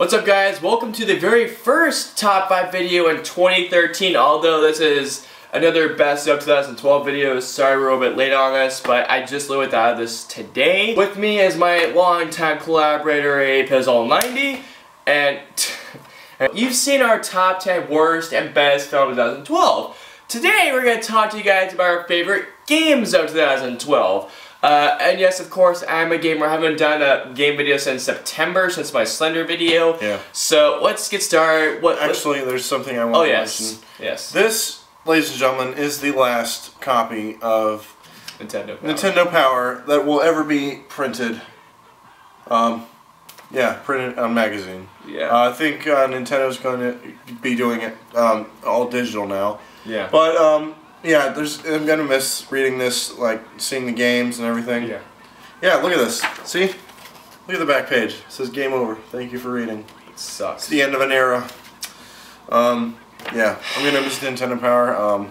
What's up, guys? Welcome to the very first top 5 video in 2013, although this is another best of 2012 video. Sorry we're a little bit late on this, but I just loaded out of this today. With me is my longtime collaborator, Apizzle90, and you've seen our top 10 worst and best films of 2012. Today we're going to talk to you guys about our favorite games of 2012. And yes, of course, I'm a gamer. I haven't done a game video since September, since my Slender video. Yeah. So let's get started. Actually, there's something I want to mention. Yes. This, ladies and gentlemen, is the last copy of Nintendo Power that will ever be printed. Printed on magazine. Yeah. I think Nintendo's going to be doing it all digital now. Yeah. But yeah, I'm gonna miss reading this, like seeing the games and everything. Yeah. Yeah, look at this. See? Look at the back page. It says game over. Thank you for reading. It sucks. It's the end of an era. Yeah, I'm gonna miss Nintendo Power.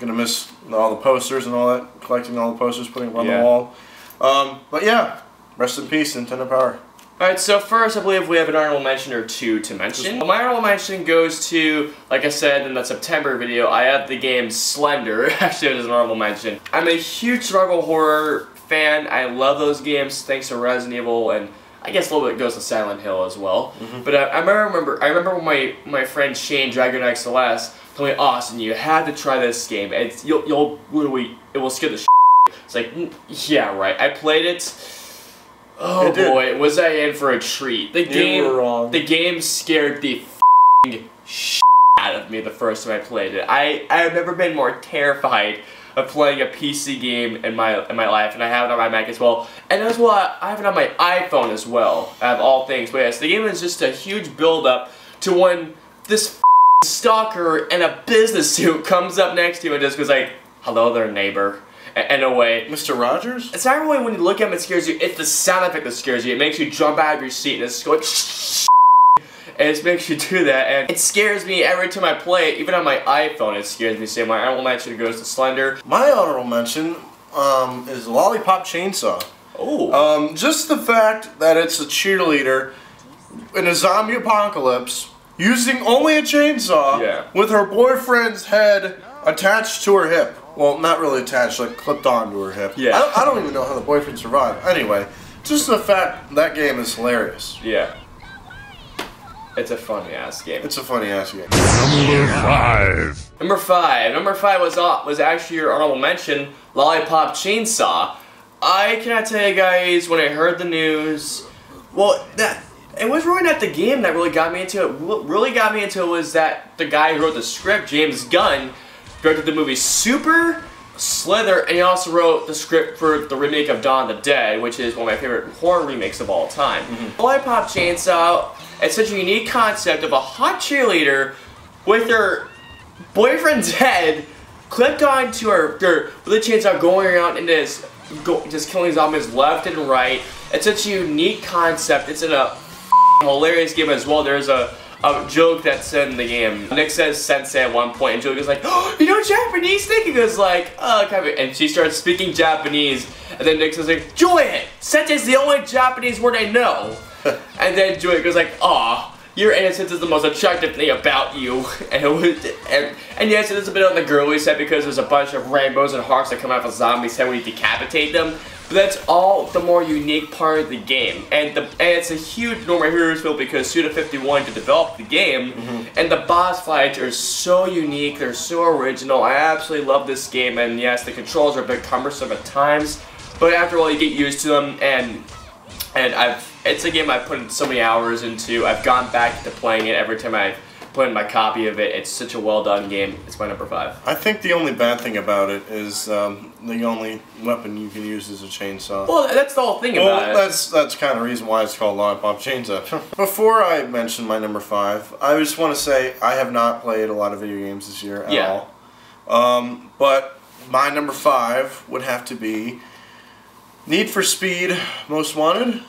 Gonna miss all the posters and all that, collecting all the posters, putting them on the wall. But yeah, rest in peace, Nintendo Power. Alright, so first I believe we have an honorable mention or two to mention. My honorable mention goes to, like I said in the September video, I have the game Slender, actually as an honorable mention. I'm a huge survival horror fan. I love those games thanks to Resident Evil, and I guess a little bit goes to Silent Hill as well. But I remember when my friend Shane, Dragon Knight Celeste, told me, Austin, you have to try this game. It will scare the shit. It's like, yeah, right. I played it. Oh boy, was I in for a treat. The game scared the shit out of me the first time I played it. I've never been more terrified of playing a PC game in my life, and I have it on my Mac as well. And as well, I have it on my iPhone as well, out of all things. But yes, the game is just a huge build-up to when this stalker in a business suit comes up next to you and just goes like, hello there, neighbor. In a way. Mr. Rogers? It's not really when you look at him it scares you, it's the sound effect that scares you. It makes you jump out of your seat and it's going and it makes you do that, and it scares me every time I play it. Even on my iPhone it scares me. So my honorable mention goes to Slender. My honorable mention is Lollipop Chainsaw. Oh. Just the fact that it's a cheerleader in a zombie apocalypse using only a chainsaw with her boyfriend's head attached to her hip. Well, not really attached, like clipped onto her hip. Yeah. I don't even know how the boyfriend survived. Anyway, just the fact that game is hilarious. Yeah. It's a funny ass game. It's a funny ass game. Number 5. Number 5. Number 5 was actually your honorable mention, Lollipop Chainsaw. I cannot tell you guys, when I heard the news, well, it was really not the game that really got me into it. What really got me into it was that the guy who wrote the script, James Gunn, directed the movie Super, Slither, and he also wrote the script for the remake of Dawn of the Dead, which is one of my favorite horror remakes of all time. Lollipop Chainsaw, it's such a unique concept of a hot cheerleader with her boyfriend's head clipped onto her with a chainsaw going around and just killing zombies left and right. It's such a unique concept. It's in a hilarious game as well. There's a joke that's in the game. Nick says sensei at one point, and Julie goes like, oh, you know Japanese? Nick goes like, oh, kind of, and she starts speaking Japanese, and then Nick says like, Julian, sensei's the only Japanese word I know. And then Julian goes like, aw, your innocence is the most attractive thing about you. And yes, it is a bit on the girly side because there's a bunch of rainbows and hearts that come out of a zombie's head when you decapitate them. But that's all the more unique part of the game, and it's a huge No More Heroes feel because Suda51 wanted to develop the game, and the boss fights are so unique, they're so original. I absolutely love this game, and yes, the controls are a bit cumbersome at times, but after all, you get used to them, and it's a game I've put in so many hours into. I've gone back to playing it every time I put in my copy of it. It's such a well done game. It's my number 5. I think the only bad thing about it is the only weapon you can use is a chainsaw. Well, that's the whole thing about it. That's kind of the reason why it's called Lollipop Chainsaw. Before I mention my number 5, I just want to say I have not played a lot of video games this year at all. But my number 5 would have to be Need for Speed Most Wanted.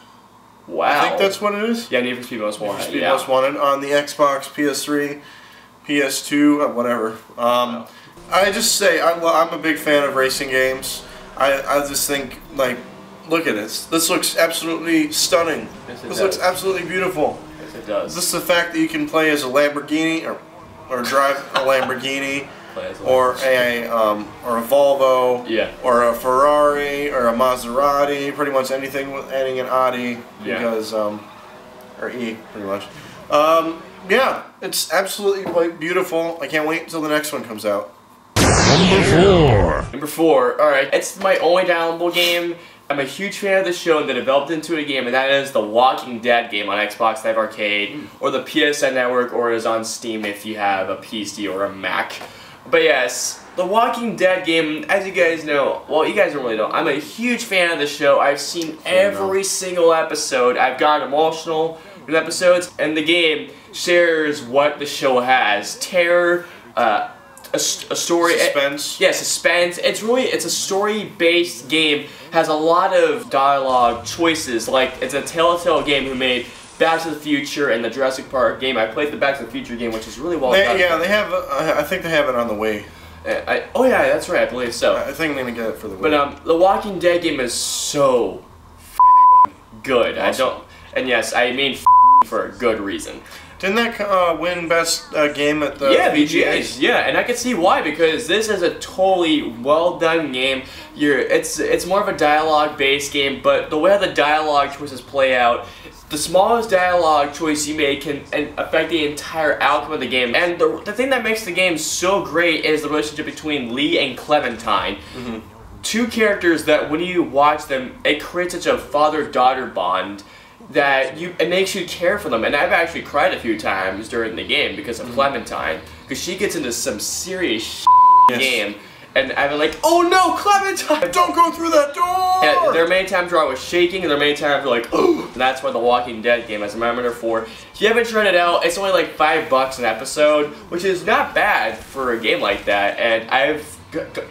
Wow. I think that's what it is. Yeah, Need for Speed Most Wanted. Need for Speed Most Wanted on the Xbox, PS3, PS2, whatever. I just say I'm a big fan of racing games. I just think, like, look at this. This looks absolutely stunning. This looks absolutely beautiful. It does. Just the fact that you can play as a Lamborghini or drive a Lamborghini. Or a Volvo, yeah, or a Ferrari, or a Maserati, pretty much anything with adding an Audi, because or E, pretty much. Yeah, it's absolutely like beautiful. I can't wait until the next one comes out. Number 4. Alright, it's my only downloadable game. I'm a huge fan of the show and they developed into a game, and that is the Walking Dead game on Xbox Live Arcade, or the PSN Network, or is on Steam if you have a PC or a Mac. But yes, the Walking Dead game, as you guys know, well, you guys don't really know, I'm a huge fan of the show. I've seen every single episode. I've gotten emotional in episodes, and the game shares what the show has. Terror, a story. Suspense. Yeah, suspense. It's a story-based game. Has a lot of dialogue choices. Like, it's a Telltale game who made Back to the Future and the Jurassic Park game. I played the Back to the Future game, which is really well done. Yeah, they have. I think they have it on the Wii. Oh yeah, that's right. I believe so. I think I'm gonna get it for the Wii. But the Walking Dead game is so good. Awesome. And yes, I mean for a good reason. Didn't that win best game at the VGAs? Yeah, and I can see why, because this is a totally well done game. It's more of a dialogue based game, but the way the dialogue choices play out, the smallest dialogue choice you make can affect the entire outcome of the game. And the thing that makes the game so great is the relationship between Lee and Clementine. Two characters that when you watch them, it creates such a father-daughter bond that it makes you care for them. And I've actually cried a few times during the game because of Clementine, because she gets into some serious game. And I've been like, oh no, Clementine! Don't go through that door! And there are many times where I was shaking, and there are many times where like, oh! And that's why the Walking Dead game, as my number 4. If you haven't tried it out, it's only like $5 an episode, which is not bad for a game like that. And I've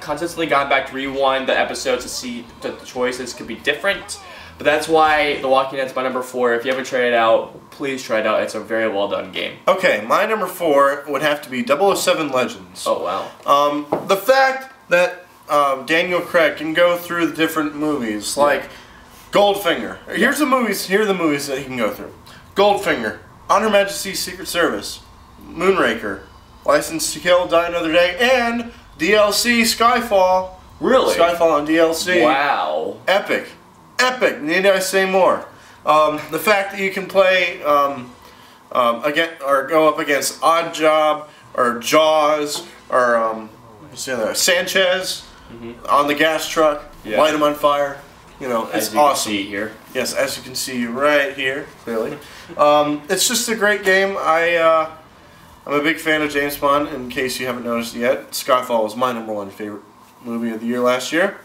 consistently gone back to rewind the episodes to see that the choices could be different. But that's why The Walking Dead's my number 4. If you haven't tried it out, please try it out. It's a very well done game. Okay, my number 4 would have to be 007 Legends. Oh wow. The fact that Daniel Craig can go through the different movies, like Goldfinger. Here are the movies that he can go through. Goldfinger, On Her Majesty's Secret Service, Moonraker, License to Kill, Die Another Day, and DLC Skyfall. Really? Skyfall on DLC. Wow. Epic. Epic. Need I say more? The fact that you can play again or go up against Oddjob or Jaws or Sanchez on the gas truck, light him on fire. You know, it's awesome. Can see here. Yes, as you can see right here, clearly. It's just a great game. I'm a big fan of James Bond. In case you haven't noticed yet, Skyfall was my number 1 favorite movie of the year last year.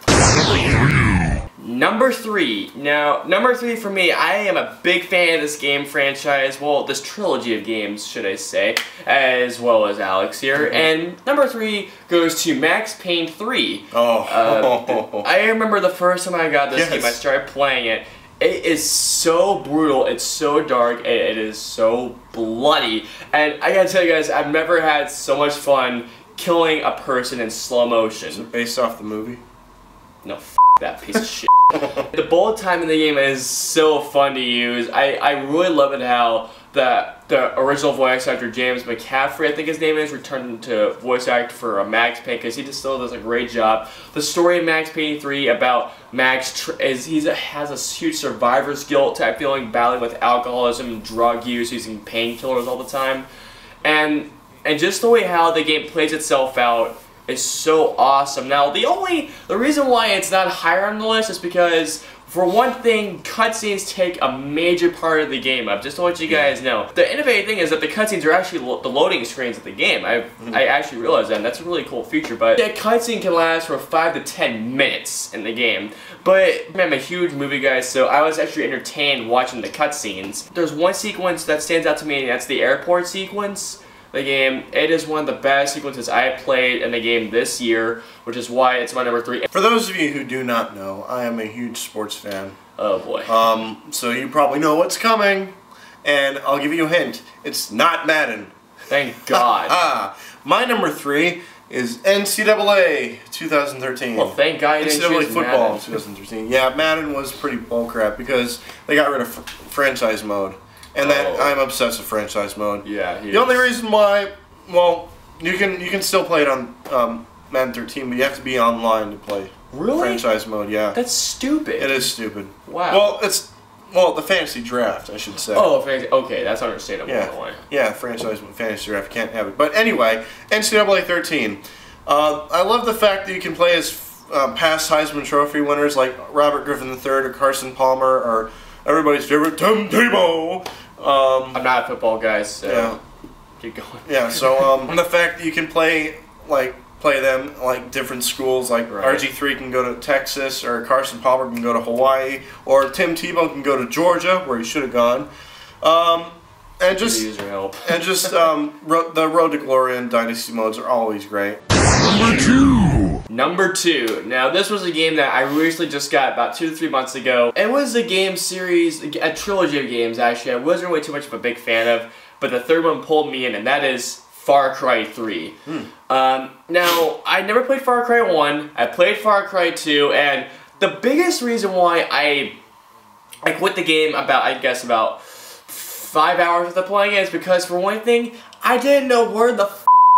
Number 3. Now, number 3 for me, I am a big fan of this game franchise, well, this trilogy of games, should I say, as well as Alex here. And number 3 goes to Max Payne 3. Oh. I remember the first time I got this game, I started playing it. It is so brutal, it's so dark, it is so bloody. And I gotta tell you guys, I've never had so much fun killing a person in slow motion. Is it based off the movie? No, f that piece of shit. The bullet time in the game is so fun to use. I really love it how the original voice actor James McCaffrey, I think his name is, returned to voice act for Max Payne, because he just still does a great job. The story of Max Payne 3 about Max has a huge survivor's guilt type feeling, battling with alcoholism, drug use, using painkillers all the time, and just the way how the game plays itself out is so awesome. Now, the reason why it's not higher on the list is because, for one thing, cutscenes take a major part of the game up, just to let you guys know. The innovative thing is that the cutscenes are actually the loading screens of the game. I actually realized that, and that's a really cool feature, but a cutscene can last for 5 to 10 minutes in the game. But I'm a huge movie guy, so I was actually entertained watching the cutscenes. There's one sequence that stands out to me, and that's the airport sequence. The game, it is one of the best sequences I have played in the game this year, which is why it's my number 3. For those of you who do not know, I am a huge sports fan. Oh boy. So you probably know what's coming, and I'll give you a hint. It's not Madden. Thank God. My number 3 is NCAA 2013. Well, thank God you didn't NCAA choose football Madden. 2013. Yeah, Madden was pretty bullcrap because they got rid of franchise mode. and that I'm obsessed with franchise mode. Yeah. The only reason why, well, you can still play it on Madden 13, but you have to be online to play. Really? Franchise mode, yeah. That's stupid. It is stupid. Wow. Well, the fantasy draft, I should say. Oh, okay, that's understandable. Yeah, yeah, franchise fantasy draft, can't have it. But anyway, NCAA 13. I love the fact that you can play as past Heisman Trophy winners like Robert Griffin III or Carson Palmer or everybody's favorite Tim Tebow. I'm not a football guy, so yeah. Keep going. Yeah, so the fact that you can play them like different schools, like RG3 can go to Texas, or Carson Palmer can go to Hawaii, or Tim Tebow can go to Georgia, where he should have gone. And just user help. And just the Road to Glory and Dynasty modes are always great. Number 2. Now, this was a game that I recently just got about 2 to 3 months ago. It was a game series, a trilogy of games, actually. I wasn't really too much of a big fan of, but the third one pulled me in, and that is Far Cry 3. Now, I never played Far Cry 1, I played Far Cry 2, and the biggest reason why I quit the game about 5 hours after playing it is because, for one thing, I didn't know where the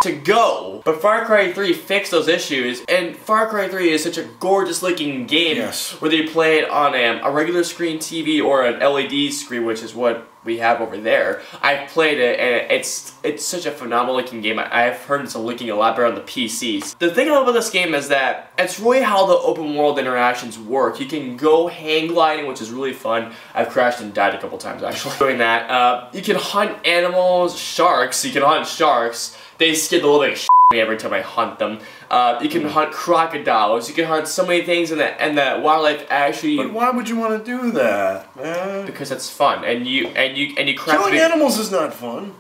to go. But Far Cry 3 fixed those issues, and Far Cry 3 is such a gorgeous looking game, whether you play it on a regular screen TV or an LED screen, which is what we have over there. I've played it, and it's such a phenomenal looking game. I've heard it's looking a lot better on the PCs. The thing I love about this game is that it's really how the open world interactions work. You can go hang gliding, which is really fun. I've crashed and died a couple times actually doing that. You can hunt animals, sharks. You can hunt sharks. They scare the living shit out of me every time I hunt them. You can hunt crocodiles. You can hunt so many things, and that wildlife actually. But why would you want to do that, man? Because it's fun, and you craft. Killing animals is not fun.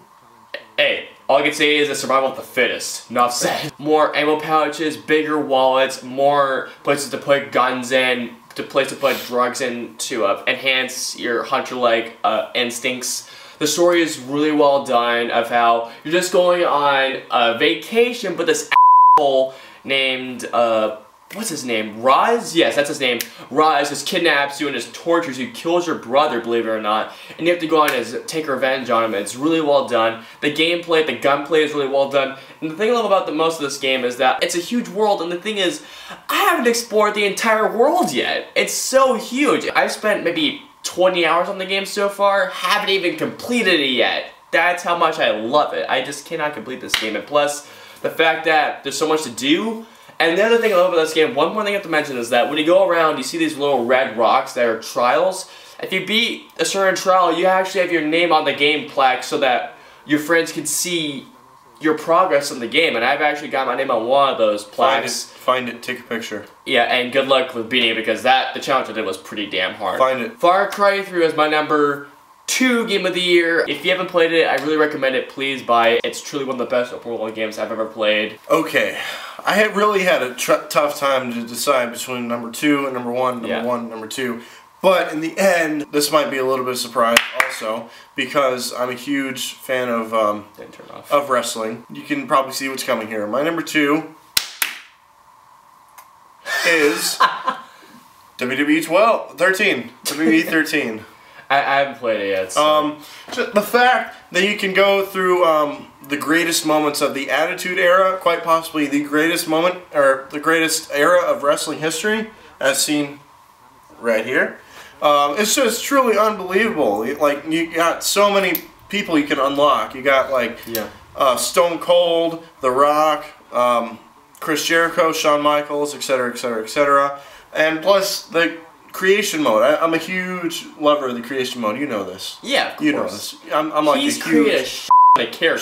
Hey, all I can say is the survival of the fittest. Enough said. More ammo pouches, bigger wallets, more places to put guns in, places to put drugs in to enhance your hunter-like instincts. The story is really well done of how you're just going on a vacation, but this asshole named, what's his name? Raz? Yes, that's his name. Raz just kidnaps you and just tortures you, kills your brother, believe it or not, and you have to go on and take revenge on him. It's really well done. The gameplay, the gunplay is really well done. And the thing I love about the most of this game is that it's a huge world, and the thing is, I haven't explored the entire world yet. It's so huge. I've spent maybe 20 hours on the game so far, haven't even completed it yet. That's how much I love it. I just cannot complete this game, and plus, the fact that there's so much to do. And the other thing I love about this game, one more thing I have to mention, is that when you go around, you see these little red rocks that are trials. If you beat a certain trial, you actually have your name on the game plaque so that your friends can see your progress in the game, and I've actually got my name on one of those plaques. Find it, take a picture. Yeah, and good luck with beating it, because the challenge I did was pretty damn hard. Find it. Far Cry 3 is my number 2 game of the year. If you haven't played it, I really recommend it. Please buy it. It's truly one of the best open world games I've ever played. Okay, I had really had a tough time to decide between number 2 and number 1, number 1, number 2. But in the end, this might be a little bit of a surprise also, because I'm a huge fan of wrestling. You can probably see what's coming here. My number 2 is WWE 13. WWE 13. I haven't played it yet. So. The fact that you can go through the greatest moments of the Attitude Era, quite possibly the greatest moment, or the greatest era of wrestling history, as seen right here. It's just truly unbelievable. Like, you got so many people you can unlock. You got like Stone Cold, The Rock, Chris Jericho, Shawn Michaels, etc., etc., etc. And plus the creation mode. I'm a huge lover of the creation mode. You know this. Yeah, of course. You know this. I'm like He's a huge created a care.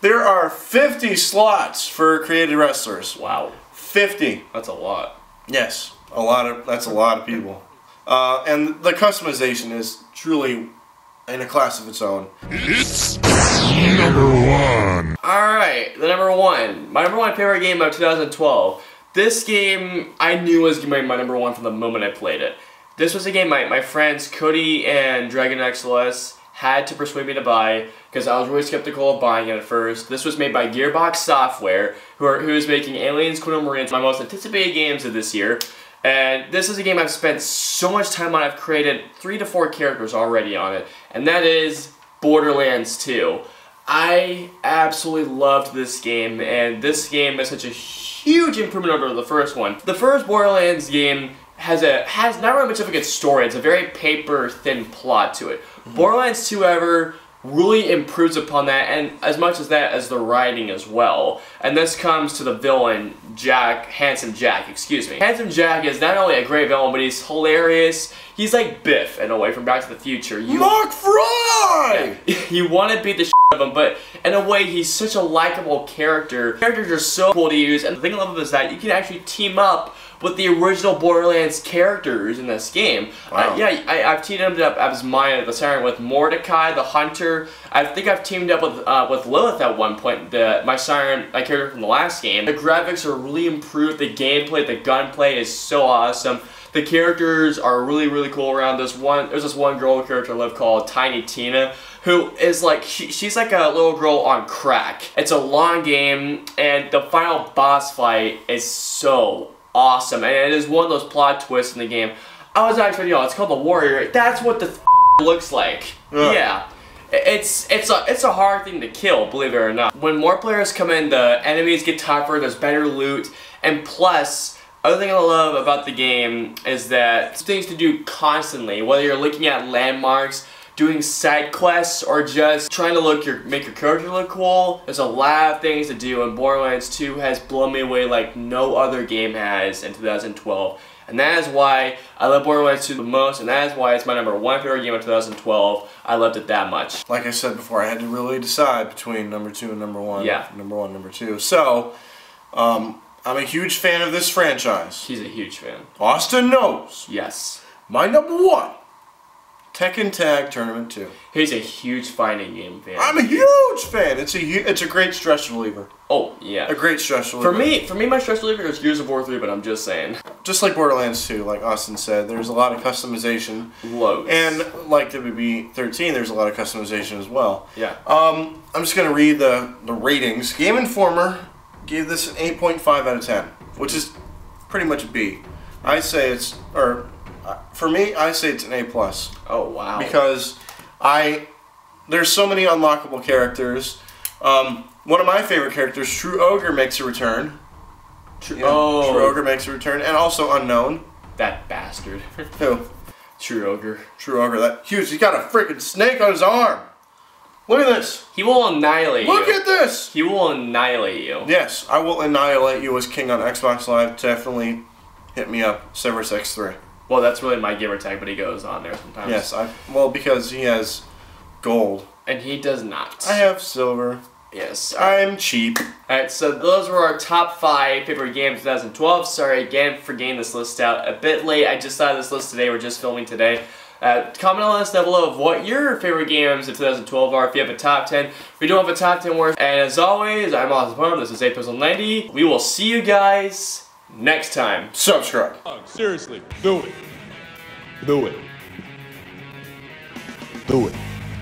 There are 50 slots for created wrestlers. Wow. 50. That's a lot. Yes, that's a lot of people. And the customization is truly in a class of its own. It's number 1. Alright, the number 1. My number 1 favorite game of 2012. This game I knew was going to be my number 1 from the moment I played it. This was a game my friends Cody and Dragon XLS had to persuade me to buy, because I was really skeptical of buying it at first. This was made by Gearbox Software, who is making Aliens Quantum Marines, my most anticipated games of this year. And this is a game I've spent so much time on. I've created 3 to 4 characters already on it, and that is Borderlands 2. I absolutely loved this game, and this game is such a huge improvement over the first one. The first Borderlands game has not really much of a good story. It's a very paper-thin plot to it. Borderlands 2, however, really improves upon that, and as much as that as the writing as well. And this comes to the villain, Handsome Jack, excuse me. Handsome Jack is not only a great villain, but he's hilarious. He's like Biff, in a way, from Back to the Future. Mark Fry! You want to beat the shit out of him, but in a way, he's such a likable character. Characters are so cool to use, and the thing I love is that you can actually team up with the original Borderlands characters in this game. Wow. I've teamed up as Maya the Siren with Mordecai the Hunter. I think I've teamed up with Lilith at one point, my character from the last game. The graphics are really improved, the gameplay, the gunplay is so awesome. The characters are really, really cool around. There's this one girl character I love called Tiny Tina, who is like, she's like a little girl on crack. It's a long game, and the final boss fight is so awesome, and it is one of those plot twists in the game. I was actually, it's called the Warrior. That's what the looks like. Yeah. It's a hard thing to kill, believe it or not. When more players come in, the enemies get tougher, there's better loot, and plus, other thing I love about the game is that things to do constantly, whether you're looking at landmarks, doing side quests, or just trying to make your character look cool. There's a lot of things to do, and Borderlands 2 has blown me away like no other game has in 2012. And that is why I love Borderlands 2 the most, and that is why it's my #1 favorite game of 2012. I loved it that much. Like I said before, I had to really decide between number 2 and number 1. Yeah. Number 1, number 2. So, I'm a huge fan of this franchise. He's a huge fan. Austin knows. Yes. My number 1. Tekken Tag Tournament 2. He's a huge fighting game fan. I'm a huge fan. It's a great stress reliever. Oh, yeah. A great stress reliever. For me, my stress reliever is Gears of War 3, but I'm just saying. Just like Borderlands 2, like Austin said, there's a lot of customization. Loads. And like WB 13, there's a lot of customization as well. Yeah. I'm just gonna read the ratings. Game Informer gave this an 8.5 out of 10, which is pretty much a B. I say it's, for me, I say it's an A+. Oh, wow. Because there's so many unlockable characters. One of my favorite characters, True Ogre, makes a return. True Ogre makes a return, and also Unknown. That bastard. Who? True Ogre. True Ogre, that huge. He's got a freaking snake on his arm. Look at this. He will annihilate you. Look at this. He will annihilate you. Yes, I will annihilate you as king on Xbox Live. Definitely hit me up, Severus X3. Well, that's really my gamer tag, but he goes on there sometimes. Yes, because he has gold. And he does not. I have silver. Yes. I'm cheap. Alright, so those were our top 5 favorite games of 2012. Sorry again for getting this list out a bit late. I just thought of this list today. We're just filming today. Comment on us down below of what your favorite games of 2012 are. If you have a top 10, we don't have a top 10 worst. And as always, I'm Austin. This is APixel90. We will see you guys next time. Subscribe. Seriously, do it. Do it. Do it.